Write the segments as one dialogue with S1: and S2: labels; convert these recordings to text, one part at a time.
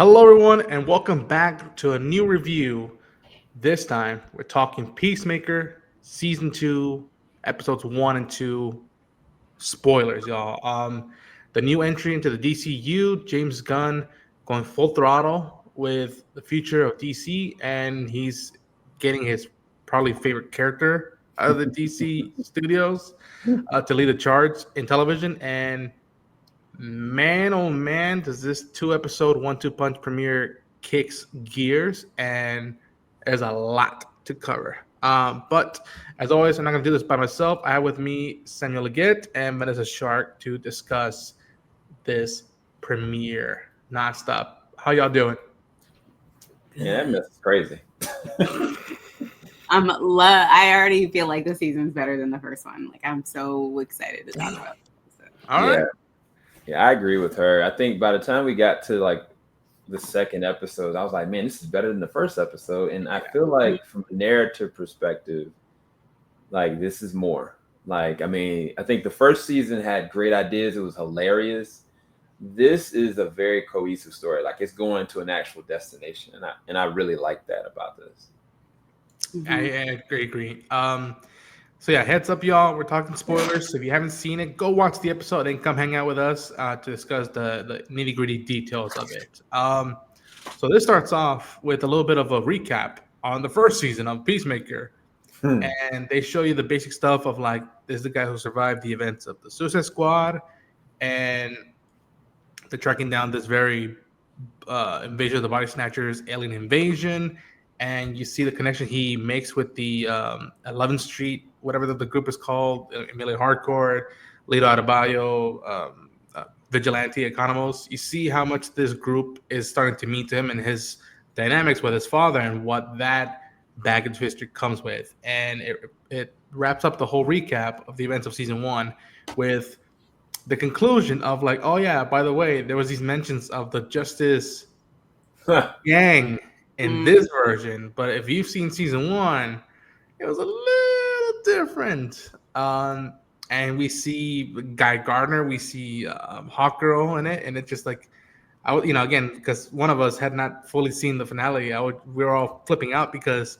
S1: Hello, everyone, and welcome back to a new review. This time, we're talking Peacemaker Season 2, Episodes 1 and 2. Spoilers, y'all. The new entry into the DCU, James Gunn going full throttle with the future of DC, and he's getting his probably favorite character out of the DC studios to lead the charge in television. And man, oh man, does this two-episode one-two punch premiere kicks gears, and there's a lot to cover. But as always, I'm not going to do this by myself. I have with me Samuel Leggett and Vanessa Shark to discuss this premiere nonstop. How y'all doing?
S2: Yeah, that mess is crazy.
S3: I already feel like the season's better than the first one. Like I'm so excited to talk about it.
S1: All right.
S2: Yeah, I agree with her. I think by the time we got to like the second episode, I was like, man, this is better than the first episode. And I feel like from a narrative perspective, like this is more. Like, I mean, I think the first season had great ideas. It was hilarious. This is a very cohesive story. Like it's going to an actual destination. And I really like that about this.
S1: I agree. So yeah, heads up, y'all. We're talking spoilers. So if you haven't seen it, go watch the episode and come hang out with us to discuss the nitty gritty details of it. So this starts off with a little bit of a recap on the first season of Peacemaker, and they show you the basic stuff of like this is the guy who survived the events of the Suicide Squad, and they're tracking down this very invasion of the Body Snatchers, alien invasion. And you see the connection he makes with the 11th Street, whatever the group is called, Emilio Hardcore, Lito Adebayo, Vigilante Economos. You see how much this group is starting to mean to him and his dynamics with his father and what that baggage history comes with. And it wraps up the whole recap of the events of season 1 with the conclusion of like, oh yeah, by the way, there was these mentions of the Justice gang in this version, but if you've seen season 1, it was a little different. And we see Guy Gardner, we see Hawkgirl in it, and it's just like, again, because one of us had not fully seen the finale, we were all flipping out because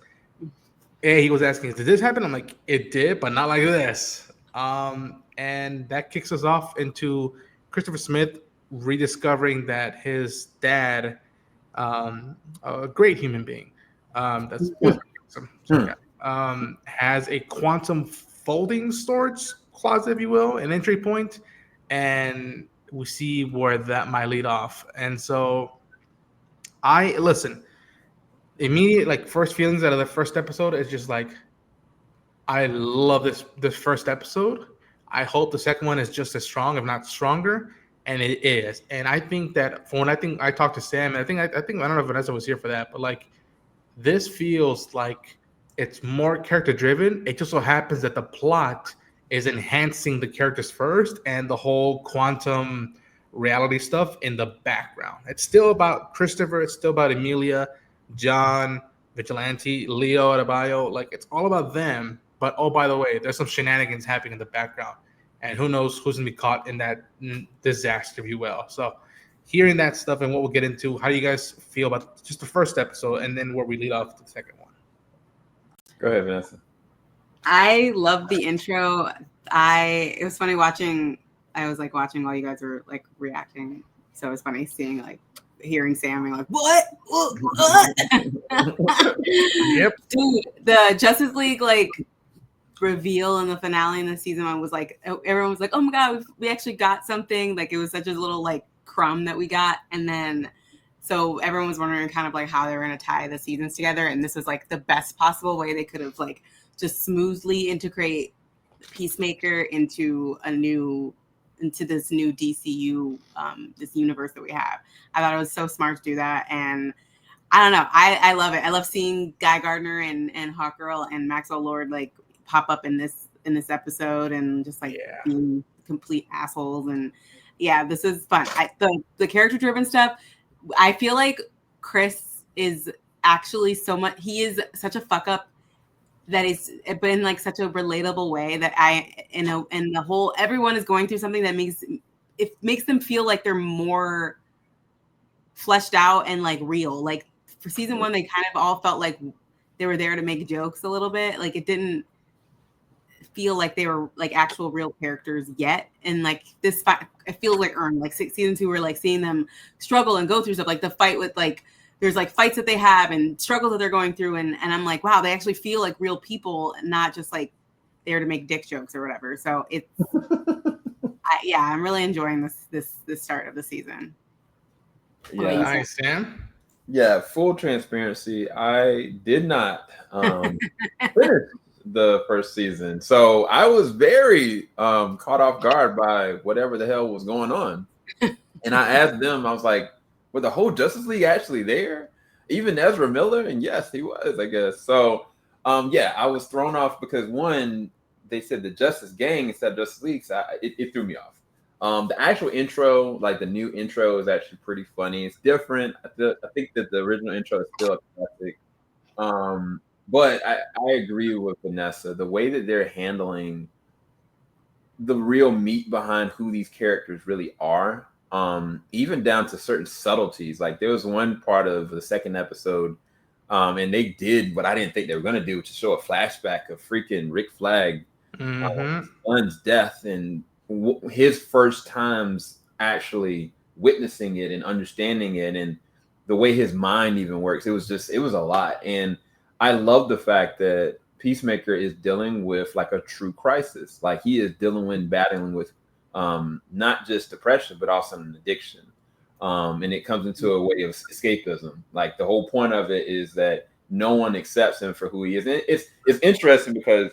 S1: he was asking, did this happen? I'm like, it did, but not like this. And that kicks us off into Christopher Smith rediscovering that his dad, a great human being, that's awesome. Has a quantum folding storage closet, if you will, an entry point, and we see where that might lead off. And so, immediate like first feelings out of the first episode is just like, I love this first episode. I hope the second one is just as strong, if not stronger. And it is. And I think that I talked to Sam, and I think I don't know if Vanessa was here for that, but like this feels like it's more character driven. It just so happens that the plot is enhancing the characters first and the whole quantum reality stuff in the background. It's still about Christopher, it's still about Emilia, John, Vigilante, Leo Adebayo. Like it's all about them. But oh, by the way, there's some shenanigans happening in the background. And who knows who's going to be caught in that disaster, if you will. So hearing that stuff and what we'll get into, how do you guys feel about just the first episode and then where we lead off to the second one?
S2: Go ahead, Vanessa.
S3: I love the intro. It was funny watching. I was like watching while you guys were like reacting. So it was funny hearing Sam and like, what?
S1: Yep.
S3: Dude, the Justice League like reveal in the finale in the season 1 was like, everyone was like, oh my god, we actually got something. Like it was such a little like crumb that we got. And then so everyone was wondering kind of like how they were going to tie the seasons together, and this was like the best possible way they could have like just smoothly integrate Peacemaker into this new DCU, this universe that we have. I thought it was so smart to do that, and I don't know, I love it. I love seeing Guy Gardner and Hawkgirl and Maxwell Lord like pop up in this episode and just like being complete assholes. And yeah, this is fun. The character driven stuff, I feel like Chris is actually he is such a fuck up that is, but in like such a relatable way that and the whole, everyone is going through something that makes them feel like they're more fleshed out and like real. Like for season 1, they kind of all felt like they were there to make jokes a little bit. Like it didn't feel like they were like actual real characters yet. And like this fight, it feels like earned. Like season 2, we're like seeing them struggle and go through stuff. Like the fight with like, there's like fights that they have and struggles that they're going through. And I'm like, wow, they actually feel like real people, not just like there to make dick jokes or whatever. So it's, I'm really enjoying this start of the season.
S2: Yeah,
S1: Nice, Sam.
S2: Yeah, full transparency. I did not finish the first season, so I was very caught off guard by whatever the hell was going on. And I asked them, I was like, "Were the whole Justice League actually there? Even Ezra Miller?" And yes, he was, I guess. So, I was thrown off because one, they said the Justice Gang instead of Justice League, so it threw me off. The actual intro, like the new intro, is actually pretty funny. It's different. I think that the original intro is still a classic. But I agree with Vanessa. The way that they're handling the real meat behind who these characters really are, even down to certain subtleties. Like there was one part of the second episode, and they did what I didn't think they were going to do, to show a flashback of freaking Rick Flag, son's death, and his first times actually witnessing it and understanding it, and the way his mind even works. It was a lot. And I love the fact that Peacemaker is dealing with like a true crisis. Like he is battling with not just depression, but also an addiction. And it comes into a way of escapism. Like the whole point of it is that no one accepts him for who he is. And it's interesting because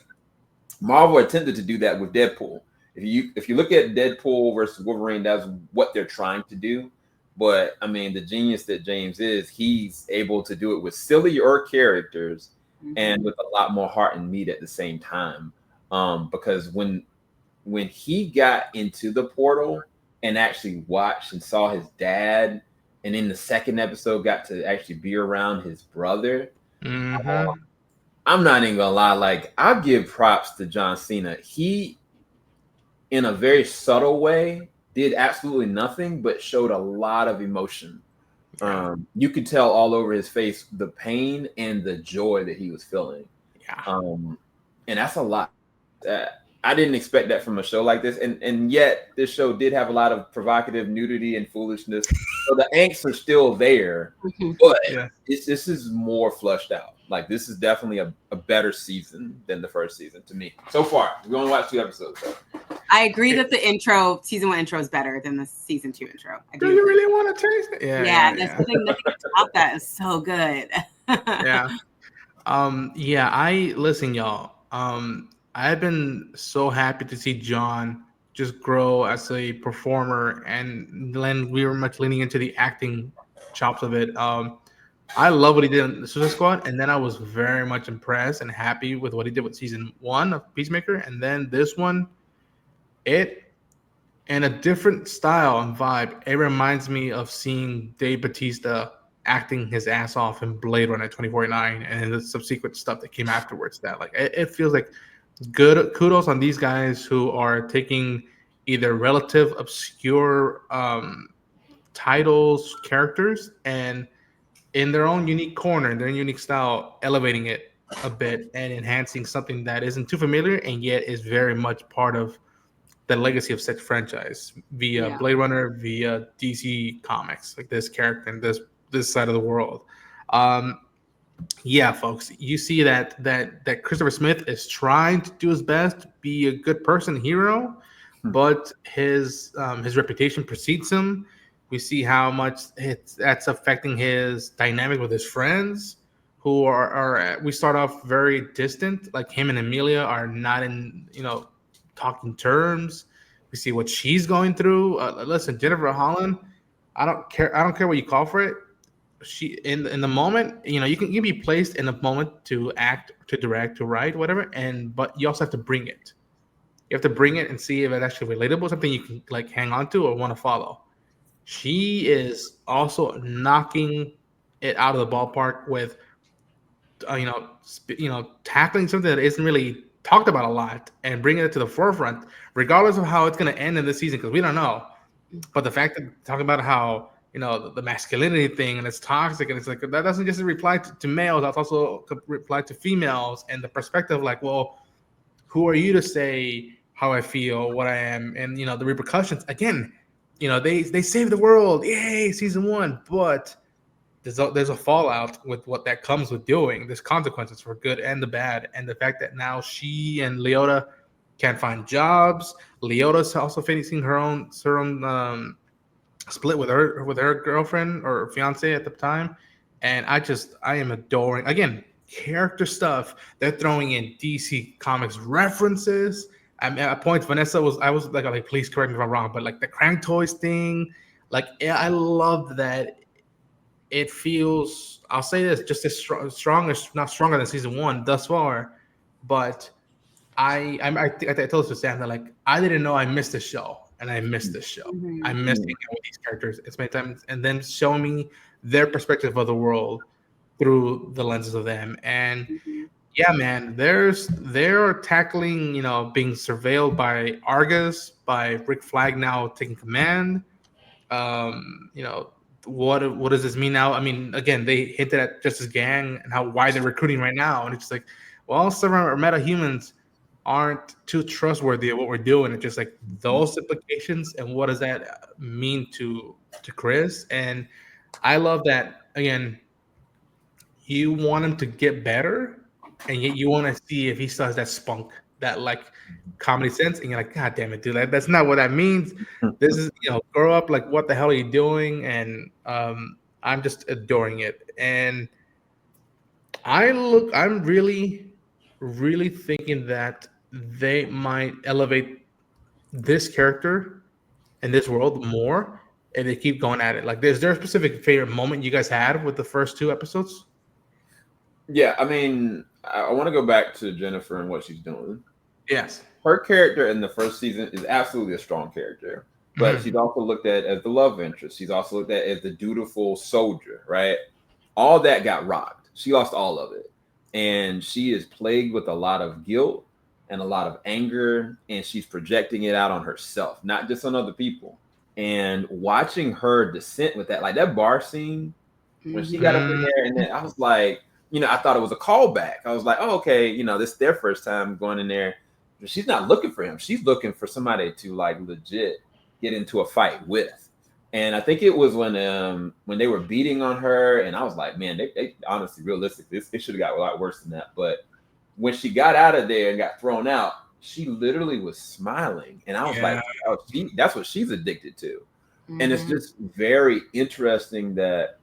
S2: Marvel attempted to do that with Deadpool. If you look at Deadpool versus Wolverine, that's what they're trying to do. But I mean, the genius that James is, he's able to do it with sillier characters and with a lot more heart and meat at the same time. Because when he got into the portal and actually watched and saw his dad, and in the second episode got to actually be around his brother, I'm not even gonna lie. Like I give props to John Cena. He, in a very subtle way, did absolutely nothing, but showed a lot of emotion. You could tell all over his face the pain and the joy that he was feeling. And that's a lot. I didn't expect that from a show like this, and yet this show did have a lot of provocative nudity and foolishness. So the angst are still there, but this is more flushed out. Like this is definitely a better season than the first season to me so far. We only watched 2 episodes. So.
S3: I agree that the season 1 intro is better than the season 2 intro.
S1: Do you really want to taste it?
S3: Nothing about that is so good.
S1: Listen, y'all. I've been so happy to see John just grow as a performer, and then we were much leaning into the acting chops of it. I love what he did in the Suicide Squad, and then I was very much impressed and happy with what he did with season 1 of Peacemaker, and then this one, it in a different style and vibe. It reminds me of seeing Dave Bautista acting his ass off in Blade Runner 2049 and the subsequent stuff that came afterwards. That like it feels like good kudos on these guys who are taking either relative obscure titles, characters, and in their own unique corner, in their unique style, elevating it a bit and enhancing something that isn't too familiar and yet is very much part of the legacy of such franchise via Blade Runner, via DC Comics, like this character and this side of the world. Folks, you see that Christopher Smith is trying to do his best to be a good person, hero, but his reputation precedes him. We see how much that's affecting his dynamic with his friends, who are we start off very distant. Like him and Amelia are not in talking terms. We see what she's going through. Listen, Jennifer Holland, I don't care what you call for it. She in the moment, you can be placed in a moment to act, to direct, to write, whatever, but you also have to bring it. You have to bring it and see if it's actually relatable, something you can like hang on to or want to follow. She is also knocking it out of the ballpark with tackling something that isn't really talked about a lot and bringing it to the forefront, regardless of how it's going to end in this season, because we don't know. But the fact that talking about how the masculinity thing, and it's toxic, and it's like that doesn't just reply to males, that's also reply to females, and the perspective like, well, who are you to say how I feel, what I am, and the repercussions. Again, they save the world, yay, season 1, but there's a fallout with what that comes with doing. There's consequences for good and the bad, and the fact that now she and Leota can't find jobs. Leota's also facing her own split with her girlfriend or fiance at the time, and I am adoring, again, character stuff. They're throwing in DC Comics references. I mean, at points Vanessa was like, please correct me if I'm wrong, but like the Crank Toys thing, like, yeah, I love that. It feels, I'll say this, just as strong as, not stronger than season 1 thus far, but I think I told this to Sam that, like, I didn't know I missed the show, and I missed this show. I missed hanging out with these characters as many times, and then showing me their perspective of the world through the lenses of them. And yeah, man, they're tackling, being surveilled by Argus, by Rick Flag now taking command. What does this mean now? I mean, again, they hinted at Justice Gang and why they're recruiting right now, and it's just like, well, some of our meta humans aren't too trustworthy of what we're doing. It's just like those implications, and what does that mean to Chris? And I love that, again, you want him to get better, and yet you want to see if he still has that spunk, that like comedy sense, and you're like, God damn it, dude, that's not what that means. This is, grow up, like, what the hell are you doing? And I'm just adoring it. And I'm really, really thinking that they might elevate this character in this world more, and they keep going at it. Like, is there a specific favorite moment you guys had with the first 2 episodes?
S2: Yeah, I mean, I want to go back to Jennifer and what she's doing.
S1: Yes.
S2: Her character in the first season is absolutely a strong character, but she's also looked at as the love interest. She's also looked at as the dutiful soldier, right? All that got rocked. She lost all of it. And she is plagued with a lot of guilt and a lot of anger, and she's projecting it out on herself, not just on other people. And watching her descent with that, like that bar scene, when she got up in there, and then I was like, I thought it was a callback. I was like, oh, okay, this is their first time going in there. She's not looking for him. She's looking for somebody to, like, legit get into a fight with. And I think it was when they were beating on her, and I was like, man, they honestly, realistically, it should have got a lot worse than that. But when she got out of there and got thrown out, she literally was smiling, and I was like, oh, that's what she's addicted to. And it's just very interesting that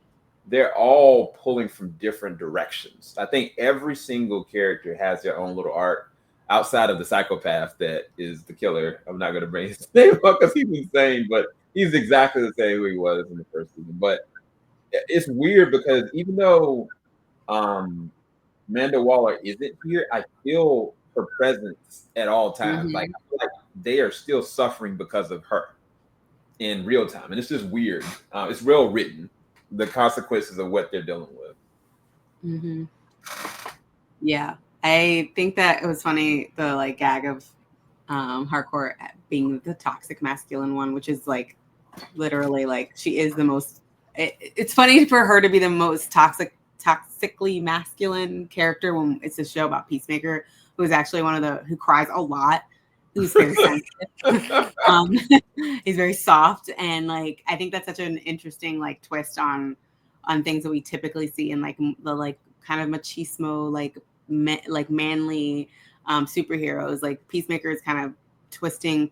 S2: they're all pulling from different directions. I think every single character has their own little arc outside of the psychopath that is the killer. I'm not going to bring his name up because he's insane, but he's exactly the same who he was in the first season. But it's weird because even though Amanda Waller isn't here, I feel her presence at all times. Like, I feel like they are still suffering because of her in real time. And it's just weird. It's well written, the consequences of what they're dealing with.
S3: Yeah, I think that it was funny, the like gag of Harcourt being the toxic masculine one, which is like literally like she is the most. It's funny for her to be the most toxically masculine character when it's a show about Peacemaker, who is actually who cries a lot, who's very sensitive. He's very soft, and like I think that's such an interesting like twist on things that we typically see in like the like kind of machismo like manly superheroes. Like Peacemaker is kind of twisting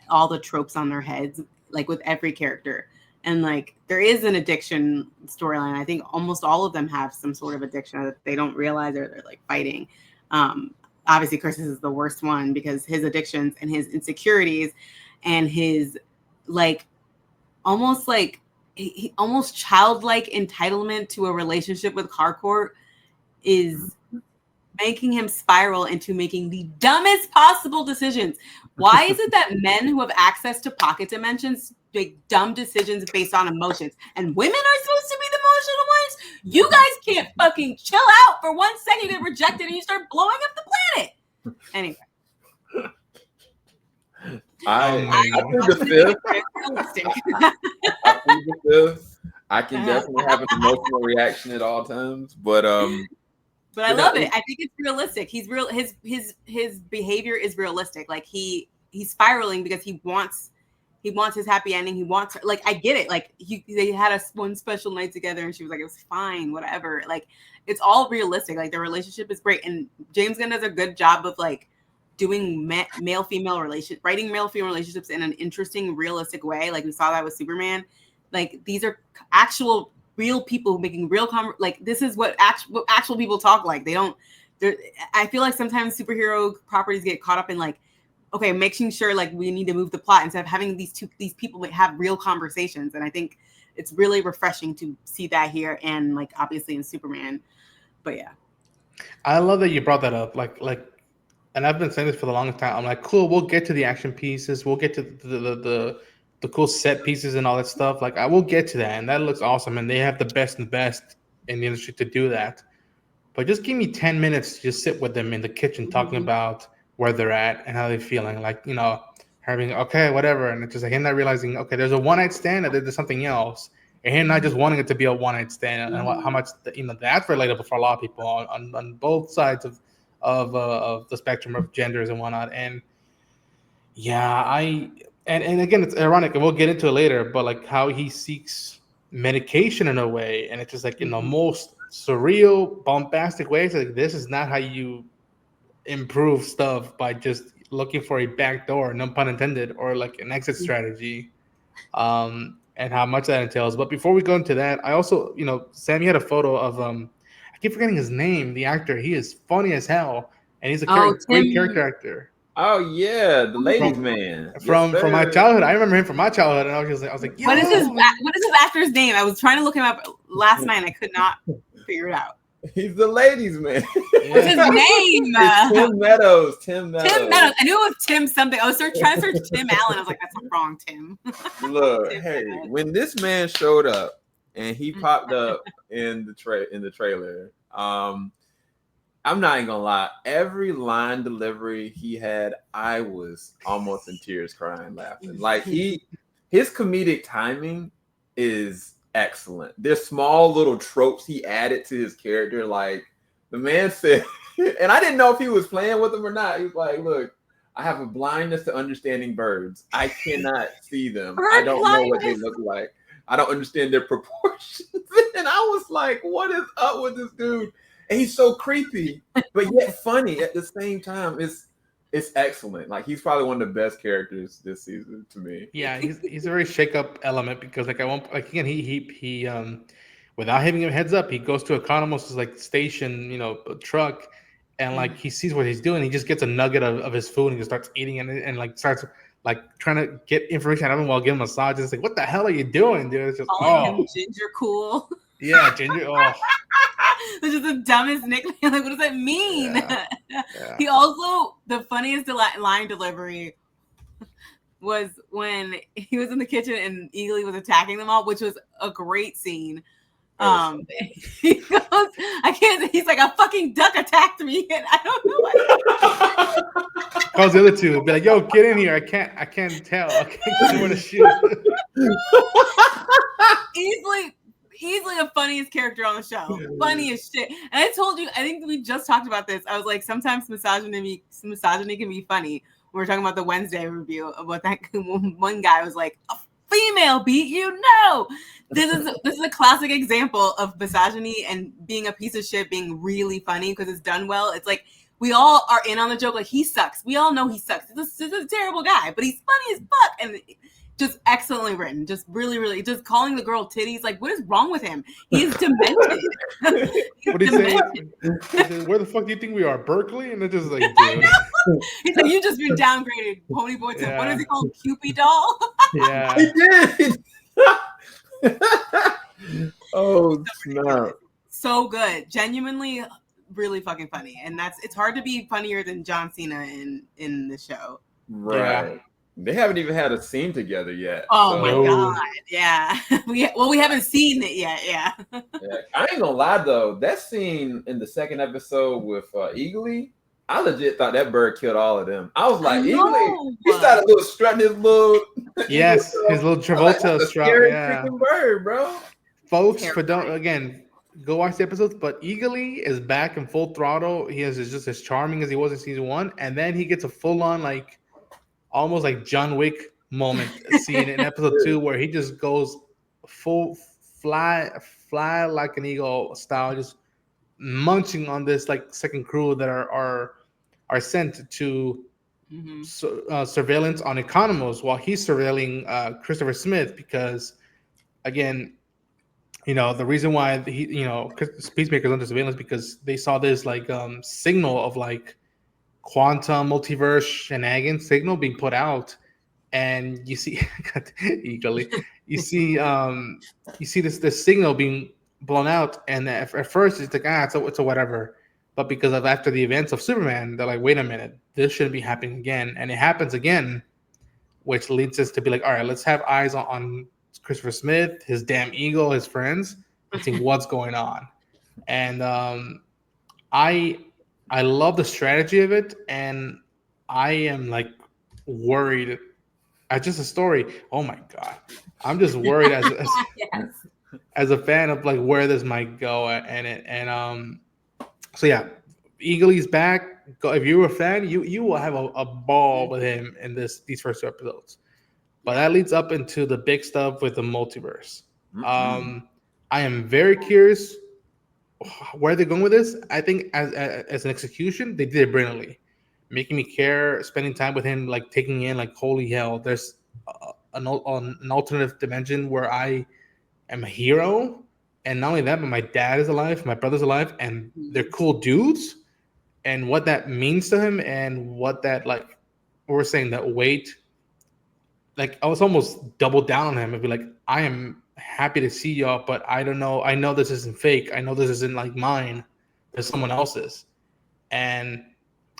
S3: all the tropes on their heads, like with every character. And like there is an addiction storyline. I think almost all of them have some sort of addiction that they don't realize, or they're like fighting. Obviously, Curtis is the worst one because his addictions and his insecurities and his like almost like he almost childlike entitlement to a relationship with Harcourt is making him spiral into making the dumbest possible decisions. Why is it that men who have access to pocket dimensions make dumb decisions based on emotions, and women are supposed to be the emotional ones? You guys can't fucking chill out for 1 second, get rejected, and you start blowing up the planet. Anyway.
S2: I plead the fifth.
S3: Realistic.
S2: I plead the fifth. I can definitely have an emotional reaction at all times, but
S3: I love it. I think it's realistic. He's real. His behavior is realistic. Like he's spiraling because he wants his happy ending. He wants her. Like I get it. Like they had one special night together, and she was like, it was fine, whatever. Like it's all realistic. Like their relationship is great, and James Gunn does a good job of like doing male-female relationship, writing male-female relationships in an interesting, realistic way. Like we saw that with Superman. Like these are actual real people making real like this is what actual people talk like. I feel like sometimes superhero properties get caught up in like, okay, making sure like we need to move the plot instead of having these people have real conversations. And I think it's really refreshing to see that here and like obviously in Superman. But yeah,
S1: I love that you brought that up. Like, and I've been saying this for the longest time. I'm like, cool, we'll get to the action pieces, we'll get to the cool set pieces and all that stuff. Like I will get to that, and that looks awesome. And they have the best in the industry to do that. But just give me 10 minutes to just sit with them in the kitchen talking about where they're at and how they're feeling. Like, having okay, whatever. And it's just like him not realizing, okay, there's a one-night stand and there's something else. And him not just wanting it to be a one-night stand, and how much that's relatable for a lot of people on both sides of the spectrum of genders and whatnot. And yeah, and again, it's ironic, and we'll get into it later, but like how he seeks medication in a way, and it's just like in the most surreal, bombastic ways. Like this is not how you improve stuff by just looking for a back door, no pun intended, or like an exit strategy, and how much that entails. But before we go into that, I also, Sammy had a photo of I keep forgetting his name, the actor. He is funny as hell, and he's a great character actor.
S2: Oh yeah, the ladies' man
S1: from my childhood. I remember him from my childhood, and I was like,
S3: what is his actor's name? I was trying to look him up last night, and I could not figure it out.
S2: He's the ladies' man.
S3: What's his name?
S2: It's Tim Meadows.
S3: Tim Meadows. I knew it was Tim something. I was trying to search Tim Allen. I was like, that's wrong, Tim.
S2: Look,
S3: Tim
S2: hey,
S3: Meadows.
S2: When this man showed up and he popped up in the trailer, I'm not even gonna lie. Every line delivery he had, I was almost in tears, crying, laughing. Like his comedic timing is excellent. There's small little tropes he added to his character. Like the man said, and I didn't know if he was playing with them or not. He was like, "Look, I have a blindness to understanding birds. I cannot see them. I don't know what they look like. I don't understand their proportions." And I was like, "What is up with this dude?" And he's so creepy, but yet funny at the same time. It's excellent. Like he's probably one of the best characters this season to me.
S1: Yeah, he's a very shake-up element because like I won't like again he without giving him heads up, he goes to Economos' like station, truck, and like he sees what he's doing. He just gets a nugget of his food and he starts eating it and like starts like trying to get information out of him while giving massages. It's like, what the hell are you doing, dude? It's just
S3: him Ginger Cool.
S1: Yeah, Ginger. Oh.
S3: Which is the dumbest nickname. Like, what does that mean?
S1: Yeah.
S3: He also, the funniest line delivery was when he was in the kitchen and Eagly was attacking them all, which was a great scene. He goes, I can't. He's like, a fucking duck attacked me, and I don't know what.
S1: Calls the other two, be like, "Yo, get in here! I can't tell. I can't see where to shoot." Easily the funniest character on the show. Funny as shit. And I told you, I think we just talked about this. I was like, sometimes misogyny can be funny. When we're talking about the Wednesday review of what that one guy was like, a female beat you? No. This is a classic example of misogyny and being a piece of shit being really funny because it's done well. It's like we all are in on the joke. Like he sucks. We all know he sucks. He's a terrible guy, but he's funny as fuck. And just excellently written. Just really, really, just calling the girl titties. Like, what is wrong with him? He is demented. What did he say? Where the fuck do you think we are? Berkeley? And it's just like, dude.
S3: He's like, you've just been downgraded, Ponyboy. To what is it called? Cupid doll?
S1: Yeah.
S2: He did. Oh, snap.
S3: So good. Genuinely, really fucking funny. And it's hard to be funnier than John Cena in the show.
S2: Right. Yeah. They haven't even had a scene together yet.
S3: Oh my god! Yeah, we haven't seen it yet. Yeah.
S2: I ain't gonna lie though. That scene in the second episode with Eagly, I legit thought that bird killed all of them. I was like,
S3: I
S2: Eagle,
S3: know.
S2: he started little strutting his little.
S1: Yes, his little
S2: I was
S1: Travolta
S2: like, that's a
S1: strut.
S2: scary
S1: Yeah,
S2: freaking bird, bro.
S1: folks, for don't
S3: Terrifying.
S1: again go watch the episodes. But Eagly is back in full throttle. He is just as charming as he was in season 1, and then he gets a full on like almost like John Wick moment scene in episode 2 where he just goes full fly like an eagle style, just munching on this like second crew that are sent to
S3: Mhm.
S1: surveillance on Economos while he's surveilling Christopher Smith because again, the reason why Peacemaker's under surveillance because they saw this like signal of like quantum multiverse shenanigans signal being put out, and you see eagerly you see this signal being blown out, and at first it's like it's a whatever, but because of after the events of Superman, they're like, wait a minute, this shouldn't be happening again, and it happens again, which leads us to be like, all right, let's have eyes on Christopher Smith, his damn ego, his friends, and see what's going on. And I I love the strategy of it, and I am like worried. As just a story. Oh my god, I'm just worried
S3: Yes.
S1: as a fan of like where this might go and it and So yeah, Eagly's back. Go, if you're a fan, you will have a ball with him in these first 2 episodes. But that leads up into the big stuff with the multiverse. I am very curious where they're going with this. I think as an execution, they did it brilliantly, making me care, spending time with him, like taking in like holy hell. There's an alternative dimension where I am a hero, and not only that, but my dad is alive, my brother's alive, and they're cool dudes. And what that means to him, and what that like we're saying that weight, like I was almost double down on him and be like, I am happy to see y'all, but I don't know. I know this isn't fake. I know this isn't like mine. There's someone else's. And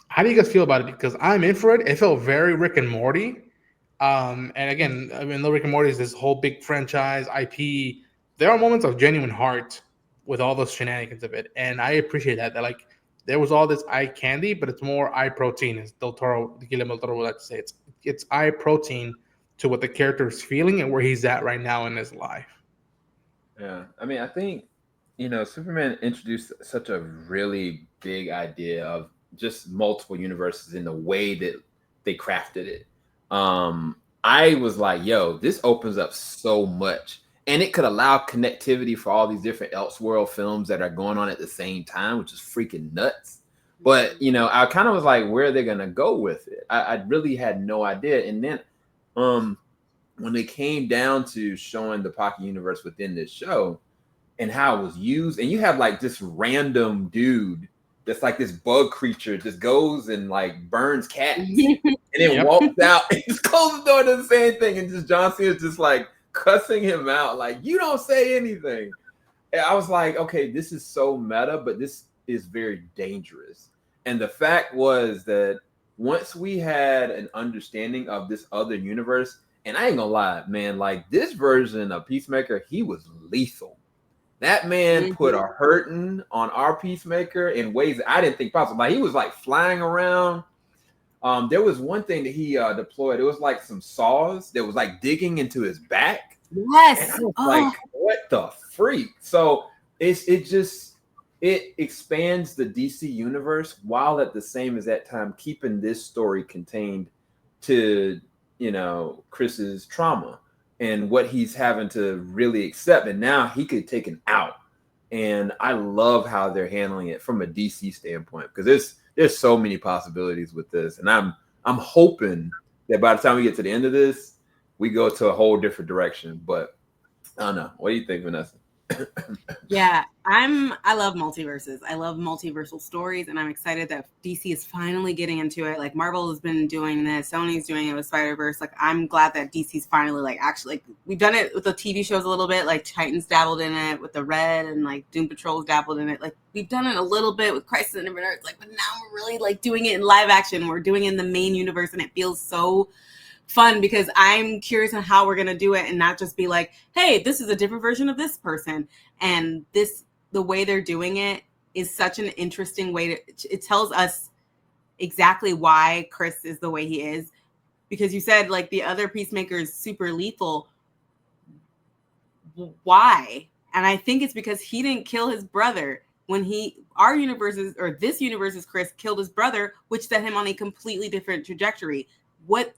S1: how do you guys feel about it? Because I'm in for it. It felt very Rick and Morty. And again, I mean, Rick and Morty is this whole big franchise IP. There are moments of genuine heart with all those shenanigans of it, and I appreciate that. That like there was all this eye candy, but it's more eye protein, as Guillermo del Toro would like to say. It's eye protein to what the character is feeling and where he's at right now in his life.
S2: Yeah, I mean, I think Superman introduced such a really big idea of just multiple universes in the way that they crafted it. I was like, yo, this opens up so much, and it could allow connectivity for all these different Elseworld films that are going on at the same time, which is freaking nuts. But I kind of was like, where are they gonna go with it? I really had no idea. And then when they came down to showing the Pocket universe within this show and how it was used, and you have like this random dude that's like this bug creature just goes and like burns cats and then walks out and just closes the door, doesn't say anything, and just John Cena is just like cussing him out, like, you don't say anything. And I was like, okay, this is so meta, but this is very dangerous. And the fact was that once we had an understanding of this other universe, and I ain't gonna lie, man, like this version of Peacemaker, he was lethal. That man put a hurting on our Peacemaker in ways that I didn't think possible. Like he was like flying around. There was one thing that he deployed. It was like some saws that was like digging into his back.
S3: Yes.
S2: And I was like, what the freak? So it expands the DC universe while at the same as that time keeping this story contained to Chris's trauma and what he's having to really accept, and now he could take it out. And I love how they're handling it from a DC standpoint, because there's so many possibilities with this, and I'm hoping that by the time we get to the end of this, we go to a whole different direction. But I don't know. What do you think, Vanessa?
S3: Yeah, I love multiverses. I love multiversal stories, and I'm excited that DC is finally getting into it. Like Marvel has been doing this, Sony's doing it with Spider-Verse. Like I'm glad that DC's finally like actually like we've done it with the TV shows a little bit. Like Titans dabbled in it with the Red, and like Doom Patrol's dabbled in it. Like we've done it a little bit with Crisis on Infinite Earths. Like, but now we're really like doing it in live action. We're doing it in the main universe, and it feels so fun because I'm curious on how we're going to do it and not just be like, hey, this is a different version of this person. And the way they're doing it is such an interesting way it tells us exactly why Chris is the way he is. Because you said like the other Peacemaker is super lethal. Why? And I think it's because he didn't kill his brother. When our universe's or this universe's Chris killed his brother, which set him on a completely different trajectory. What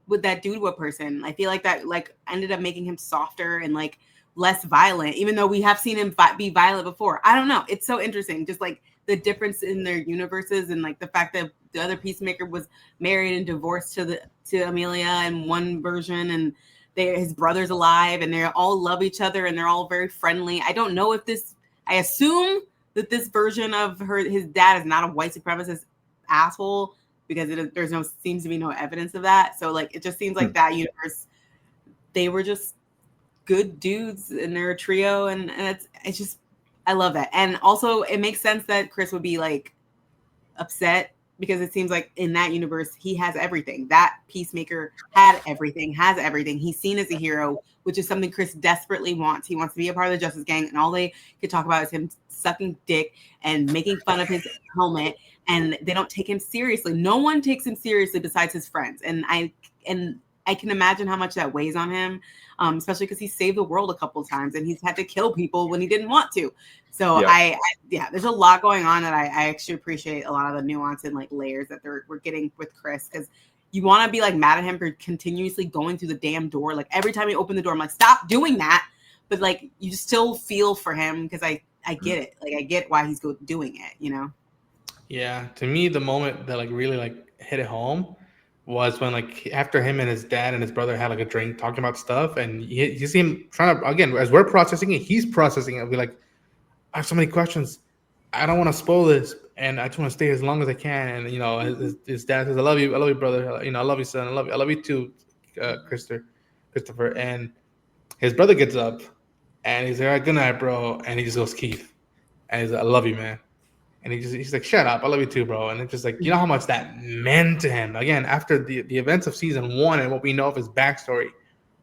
S3: would that do to a person? I feel like that like ended up making him softer and like less violent, even though we have seen him be violent before. I don't know. It's so interesting, just like the difference in their universes and like the fact that the other Peacemaker was married and divorced to Amelia in one version, and his brother's alive, and they all love each other and they're all very friendly. I don't know if this. I assume that this version of his dad is not a white supremacist asshole, because seems to be no evidence of that. So like it just seems like that universe, they were just good dudes and they're a trio, and it's just, I love that. And also it makes sense that Chris would be like upset, because it seems like in that universe he has everything. That Peacemaker has everything. He's seen as a hero, which is something Chris desperately wants. He wants to be a part of the Justice Gang, and all they could talk about is him sucking dick and making fun of his helmet, and they don't take him seriously. No one takes him seriously besides his friends. And I can imagine how much that weighs on him, especially because he saved the world a couple of times and he's had to kill people when he didn't want to. So yeah. There's a lot going on that I actually appreciate a lot of the nuance and like layers that we're getting with Chris, because you want to be like mad at him for continuously going through the damn door. Like every time he opened the door, I'm like, stop doing that. But like you just still feel for him, because I get it. Like I get why he's doing it, you know?
S1: Yeah, to me, the moment that like really like hit it home was when like after him and his dad and his brother had like a drink talking about stuff, and you see him trying to, again, as we're processing it, he's processing it. Be like, I have so many questions. I don't want to spoil this, and I just want to stay as long as I can. And you know, his dad says, I love you, brother. You know, I love you, son. I love you too, Christopher. And his brother gets up, and he's like, all right, good night, bro. And he just goes, Keith, and he's like, I love you, man. And he's like, shut up, I love you too, bro. And it's just like, you know how much that meant to him. Again, after the events of season 1 and what we know of his backstory,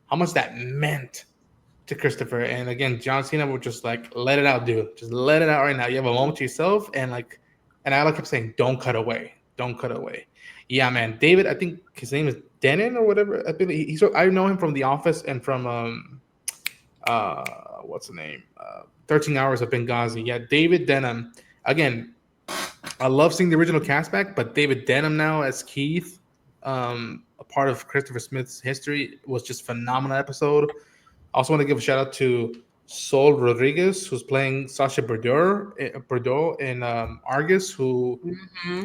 S1: how much that meant to Christopher. And again, John Cena would just like, let it out, dude. Just let it out right now. You have a moment to yourself, and like, and I kept saying, don't cut away. Don't cut away. Yeah, man. David, I think his name is Denon or whatever. I believe I know him from The Office and from what's the name? 13 Hours of Benghazi. Yeah, David Denham. Again, I love seeing the original cast back, but David Denham now as Keith, a part of Christopher Smith's history, was just phenomenal episode. I also want to give a shout out to Sol Rodriguez, who's playing Sasha Bordeaux in Argus, who,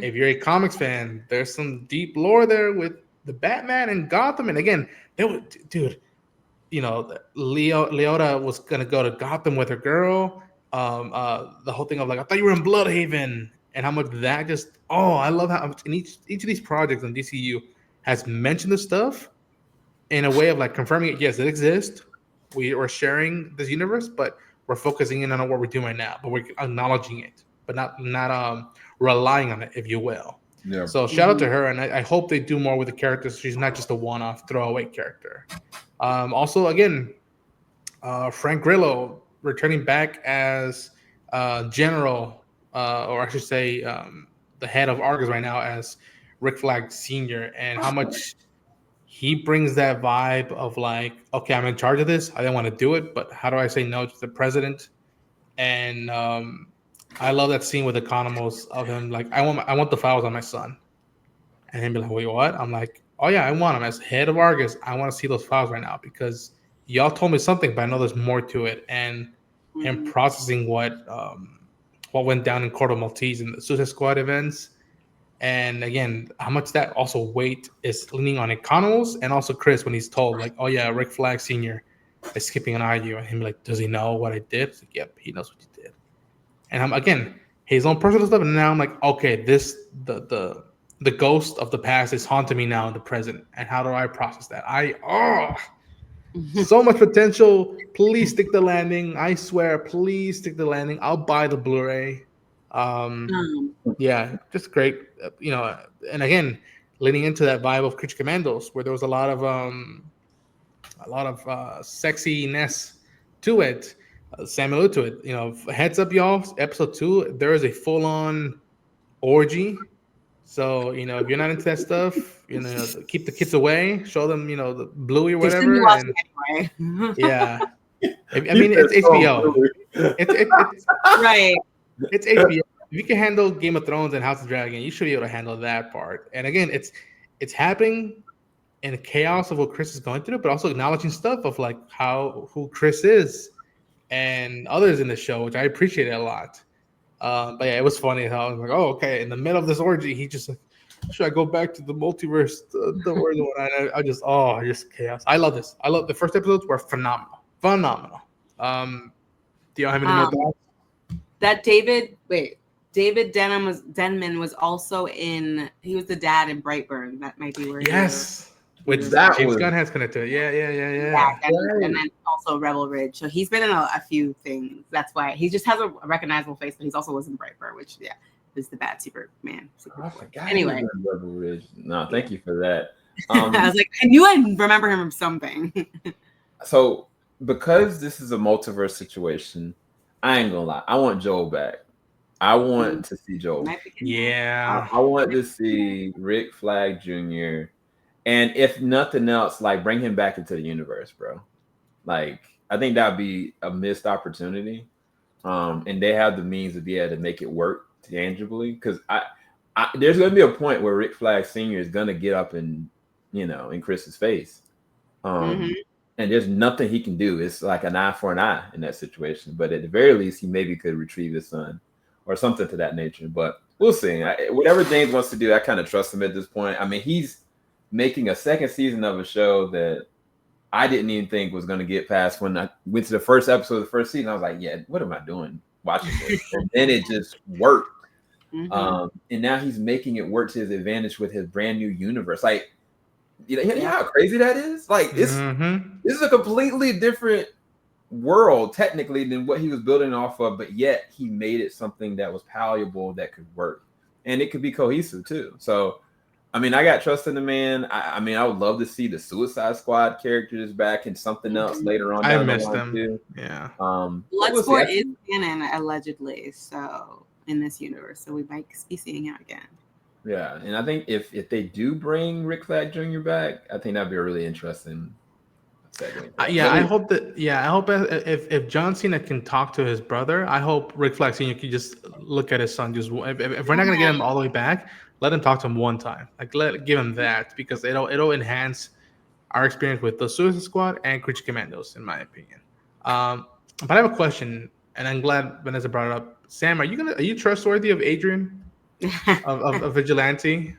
S1: if you're a comics fan, there's some deep lore there with the Batman and Gotham. And again, dude, you know, Leota was gonna go to Gotham with her girl. The whole thing of like, I thought you were in Bloodhaven, and how much that just, I love how much in each of these projects in DCU has mentioned the stuff in a way of like confirming it. Yes, it exists. We're sharing this universe, but we're focusing in on what we're doing right now. But we're acknowledging it, but not relying on it, if you will.
S4: Yeah.
S1: So shout out to her, and I hope they do more with the character, so she's not just a one-off throwaway character. Also, again, Frank Grillo returning back as General, or I should say, the head of Argus right now as Rick Flag Sr., and how much he brings that vibe of like, okay, I'm in charge of this. I didn't want to do it, but how do I say no to the president? And I love that scene with Economos of him like, I want the files on my son, and him be like, wait, what? I'm like, oh yeah, I want him as head of Argus. I want to see those files right now, because y'all told me something, but I know there's more to it. And him processing what went down in Corto Maltese and the Suicide Squad events. And again, how much that also weight is leaning on Economos and also Chris when he's told like, oh yeah, Rick Flag Sr. is skipping an IU, and him like, does he know what I did? It's like, yep, he knows what you did. And I'm again his own personal stuff, and now I'm like, okay, the ghost of the past is haunting me now in the present, and how do I process that? So much potential. Please stick the landing. I swear, please stick the landing. I'll buy the Blu-ray. Yeah, just great. You know, and again, leaning into that vibe of Creature Commandos, where there was a lot of sexiness to it. Samuel to it. You know, heads up, y'all. Episode 2, there is a full-on orgy So, if you're not into that stuff, keep the kids away. Show them, the Bluey or
S3: They shouldn't be
S1: whatever.
S3: watching
S1: And
S3: anyway.
S1: yeah, I
S2: He
S1: mean,
S2: said
S1: it's HBO.
S2: Bluey.
S3: Right.
S1: It's HBO. If you can handle Game of Thrones and House of Dragon, you should be able to handle that part. And again, it's happening in the chaos of what Chris is going through, but also acknowledging stuff of like who Chris is and others in the show, which I appreciate a lot. But yeah, it was funny how I was like, oh, okay. In the middle of this orgy, he just like, should I go back to the multiverse? Just chaos. I love this. I love the first episodes were phenomenal. Do y'all have any more thoughts?
S3: That David Denman was also in. He was the dad in Brightburn. That might be where.
S1: Yes. Which
S2: That
S1: James
S2: was-
S1: Gunn has connected. Yeah.
S3: And then also Rebel Ridge. So he's been in a few things. That's why he just has a recognizable face, but he's also was in Brightburn, which is the bad Superman.
S2: I forgot.
S3: Anyway.
S2: he was in Rebel Ridge. No, thank you for that.
S3: I was like, I knew I remember him from something.
S2: So because this is a multiverse situation, I ain't gonna lie. I want Joel back. I want to see Joel.
S1: Yeah.
S2: I want to see Rick Flag Jr. And if nothing else, like bring him back into the universe, bro. Like I think that'd be a missed opportunity. And they have the means to be able to make it work tangibly. Because there's gonna be a point where Rick Flag Sr. is gonna get up and in Chris's face. And there's nothing he can do. It's like an eye for an eye in that situation. But at the very least, he maybe could retrieve his son or something to that nature. But we'll see. Whatever James wants to do, I kind of trust him at this point. I mean, he's making a second season of a show that I didn't even think was going to get past when I went to the first episode of the first season. I was like, yeah, what am I doing watching this? And then it just worked. And now he's making it work to his advantage with his brand new universe. Like, you know how crazy that is? Like, this is a completely different world, technically, than what he was building off of, but yet he made it something that was palatable, that could work. And it could be cohesive, too. So, I mean, I got trust in the man. I mean, I would love to see the Suicide Squad characters back and something else later on.
S1: I missed them. Too. Yeah.
S3: Bloodsport is canon, allegedly, so in this universe. So we might be seeing him again.
S2: Yeah, and I think if they do bring Rick Flag Jr. back, I think that'd be a really interesting segment.
S1: I hope if John Cena can talk to his brother, I hope Rick Flag Sr. can just look at his son. Just if we're not gonna get him all the way back, let him talk to him one time. Like give him that, because it'll enhance our experience with the Suicide Squad and Creature Commandos, in my opinion. But I have a question, and I'm glad Vanessa brought it up. Sam, are you trustworthy of Adrian of Vigilante?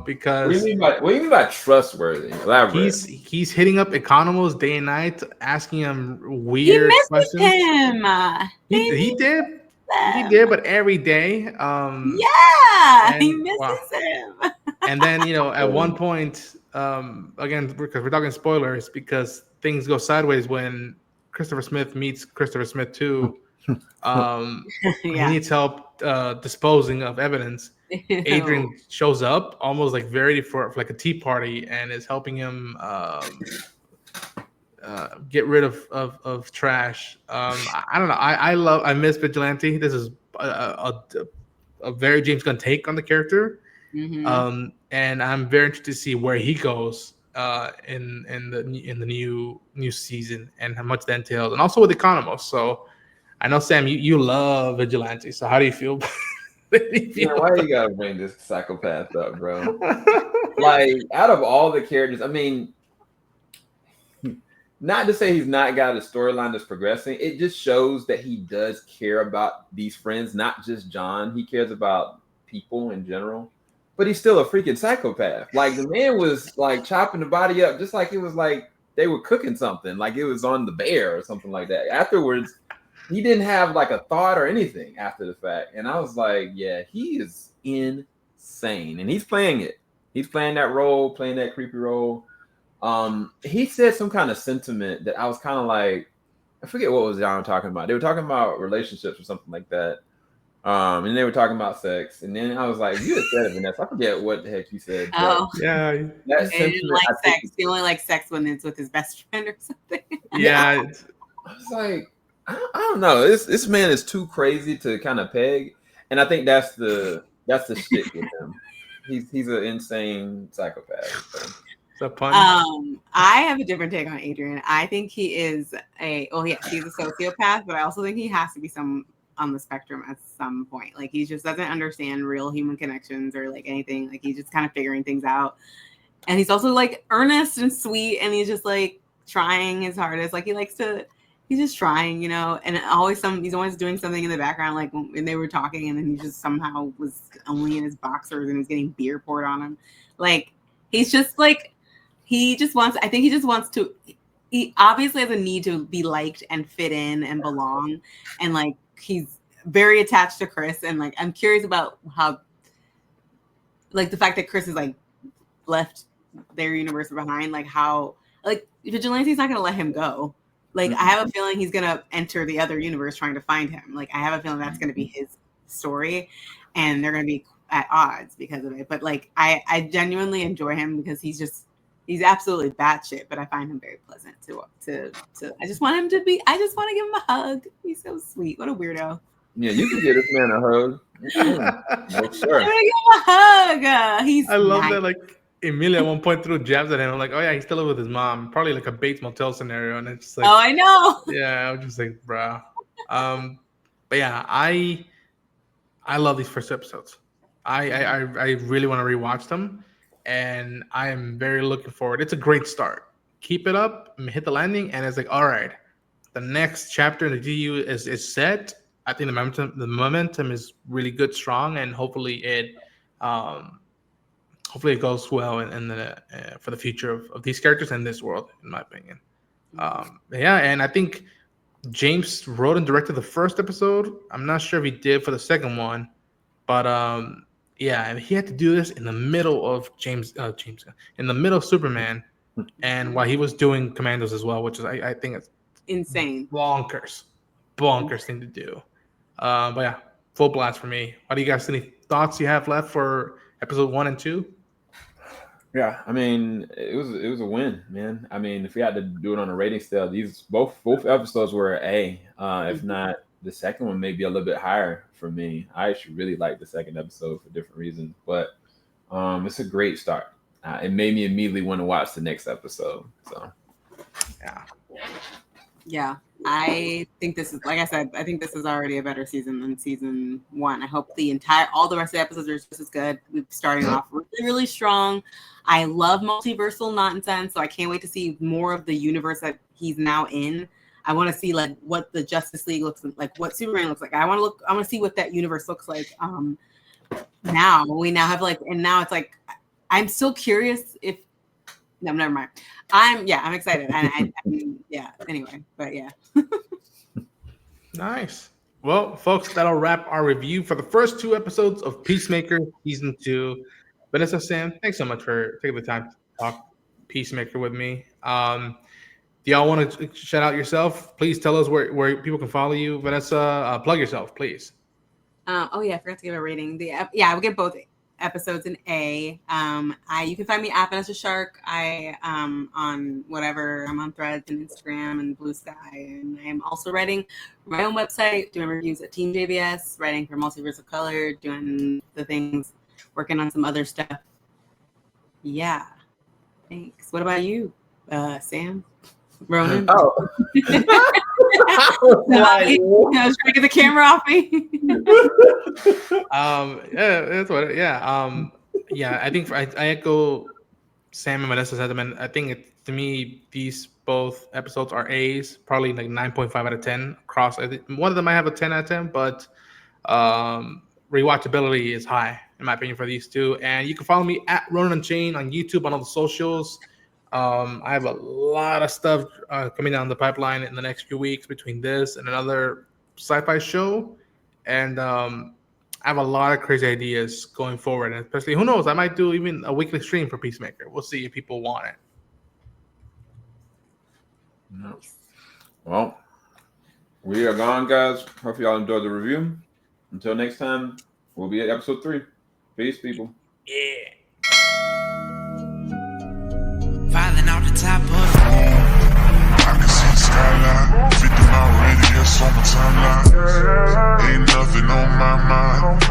S1: Because
S2: what do you mean by trustworthy? Elaborate.
S1: He's hitting up Economos day and night, asking him weird questions.
S3: Him.
S1: He did, but every day.
S3: He misses him.
S1: And then at one point, again, because we're talking spoilers, because things go sideways when Christopher Smith meets Christopher Smith too. He needs help disposing of evidence. Adrian shows up almost like very for like a tea party and is helping him get rid of trash. I don't know. I miss Vigilante. This is a very James Gunn take on the character. And I'm very interested to see where he goes in the new season and how much that entails, and also with Economos. So I know, Sam, you love Vigilante. So how do you feel?
S2: Why you gotta bring this psychopath up, bro? Like, out of all the characters, I mean, not to say he's not got a storyline that's progressing. It just shows that he does care about these friends, not just John. He cares about people in general. But he's still a freaking psychopath. Like, the man was like chopping the body up just like it was like they were cooking something, like it was on the bear or something like that. Afterwards, he didn't have like a thought or anything after the fact. And I was like, yeah, he is insane. And he's playing it. He's playing that role, playing that creepy role. He said some kind of sentiment that I was kind of like, I forget what was John talking about. They were talking about relationships or something like that. And they were talking about sex. And then I was like, you had said it, Vanessa. I forget what the heck you said.
S3: Oh.
S1: Yeah.
S2: That
S3: He didn't like sex. He only likes sex when it's with his best friend or something.
S1: Yeah.
S2: I was like, I don't know. This man is too crazy to kind of peg. And I think that's the shit with him. he's an insane psychopath. So.
S1: It's a pun.
S3: I have a different take on Adrian. I think he is he's a sociopath, but I also think he has to be on the spectrum at some point. Like he just doesn't understand real human connections or like anything. Like he's just kind of figuring things out. And he's also like earnest and sweet, and he's just like trying his hardest. Like he's just trying, you know, and he's always doing something in the background, like when they were talking, and then he just somehow was only in his boxers and was getting beer poured on him. Like he's just like, he obviously has a need to be liked and fit in and belong. And like, he's very attached to Chris. And like, I'm curious about how, like the fact that Chris is like left their universe behind, like how, like Vigilante's not going to let him go. Like, I have a feeling he's going to enter the other universe trying to find him. Like, I have a feeling that's going to be his story, and they're going to be at odds because of it. But like, I genuinely enjoy him because he's absolutely batshit, but I find him very pleasant to I just want to give him a hug. He's so sweet. What a weirdo.
S2: Yeah, you can give this man a hug. Sure.
S3: I'm gonna give him a hug.
S1: I love that. Like Emilia at one point threw jabs at him. I'm like, oh yeah, he's still with his mom. Probably like a Bates Motel scenario, and it's like,
S3: oh, I know.
S1: Yeah, I was just like, bro. But yeah, I love these first episodes. I really want to rewatch them, and I am very looking forward. It's a great start. Keep it up, hit the landing, and it's like, all right, the next chapter in the DU is set. I think the momentum is really good, strong, and hopefully it goes well in the for the future of these characters and this world, in my opinion. Yeah, and I think James wrote and directed the first episode. I'm not sure if he did for the second one, but yeah, and he had to do this in the middle of in the middle of Superman, and while he was doing Commandos as well, which is I think it's
S3: insane,
S1: bonkers thing to do. But yeah, full blast for me. What do you guys, any thoughts you have left for episode 1 and 2?
S2: Yeah, I mean, it was a win, man. I mean, if we had to do it on a rating scale, these both episodes were A. If not, the second one may be a little bit higher for me. I actually really like the second episode for different reasons, but it's a great start. It made me immediately want to watch the next episode. So,
S3: yeah. I think this is, like I said, I think this is already a better season than season 1. I hope all the rest of the episodes are just as good. We're starting off really, really strong. I love multiversal nonsense, so I can't wait to see more of the universe that he's now in. I want to see like what the Justice League looks like, what Superman looks like. I want to see what that universe looks like. Now we now have like, and now it's like, I'm still curious if. No, never mind. I'm excited. I mean, yeah. Anyway, but yeah.
S1: Nice. Well, folks, that'll wrap our review for the first 2 episodes of Peacemaker season 2. Vanessa, Sam, thanks so much for taking the time to talk Peacemaker with me. Do y'all want to shout out yourself? Please tell us where people can follow you. Vanessa, plug yourself, please.
S3: Oh yeah, I forgot to give a rating. I will get both episodes in A. You can find me at Vanessa Shark. On whatever, I'm on Threads and Instagram and Blue Sky, and I am also writing my own website, doing reviews at TeamJVS, writing for Multiverse of Color, doing the things, working on some other stuff. Yeah, thanks. What about you, Sam? Ronan?
S2: Oh.
S3: I was trying to get the camera off me.
S1: Yeah, that's what. Yeah, I think I echo Sam and Vanessa's sentiment. I think to me, these both episodes are A's, probably like 9.5 out of 10 across. I think one of them might have a 10 out of 10, but rewatchability is high in my opinion for these 2. And you can follow me at Ronan Chain on YouTube, on all the socials. I have a lot of stuff coming down the pipeline in the next few weeks between this and another sci-fi show, and I have a lot of crazy ideas going forward. And especially, who knows, I might do even a weekly stream for Peacemaker. We'll see if people want it.
S2: Well, we are gone, guys. Hope y'all enjoyed the review. Until next time, we'll be at episode 3. Peace, people.
S1: Yeah.
S4: Filing out the top of I can see the skyline, 50 mile radius on my timeline. Ain't nothing on my mind.